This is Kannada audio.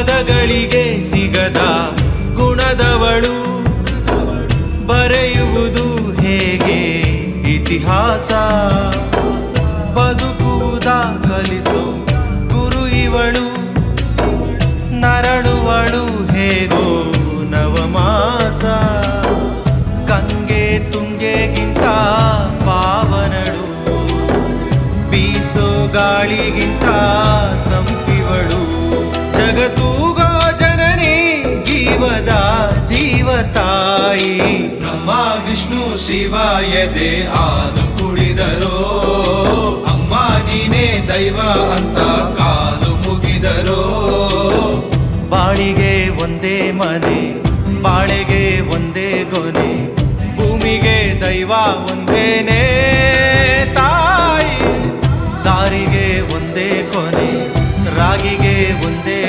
ಪದಗಳಿಗೆ ಸಿಗದ ಗುಣದವಳು, ಬರೆಯುವುದು ಹೇಗೆ ಇತಿಹಾಸ, ಬದುಕುವುದ ಕಲಿಸೋ ಗುರು ಇವಳು, ನರಳುವಳು ಹೇಗೋ ನವಮಾಸ, ಗಂಗೆ ತುಂಗೆಗಿಂತ ಪಾವನಳು, ಬೀಸೋ ಗಾಳಿಗಿಂತ ತಂಪಿವಳು, ಜಗತ್ತೂಗೋ ಜನನಿ ಜೀವದ ಜೀವತಾಯಿ. ಬ್ರಹ್ಮ ವಿಷ್ಣು ಶಿವ ಎದೆ ಹಾಲು ಕುಡಿದರೋ, ಅಮ್ಮ ನೀನೇ ದೈವ ಅಂತ ಕಾಲು ಮುಗಿದರೋ. ಬಾಳಿಗೆ ಒಂದೇ ಮನೆ, ಬಾಳೆಗೆ ಒಂದೇ ಗೊನೆ, ಭೂಮಿಗೆ ದೈವ ಒಂದೇನೇ ತಾಯಿ. ದಾರಿಗೆ ಒಂದೇ ಕೊನೆ, ರಾಗಿಗೆ ಒಂದೇ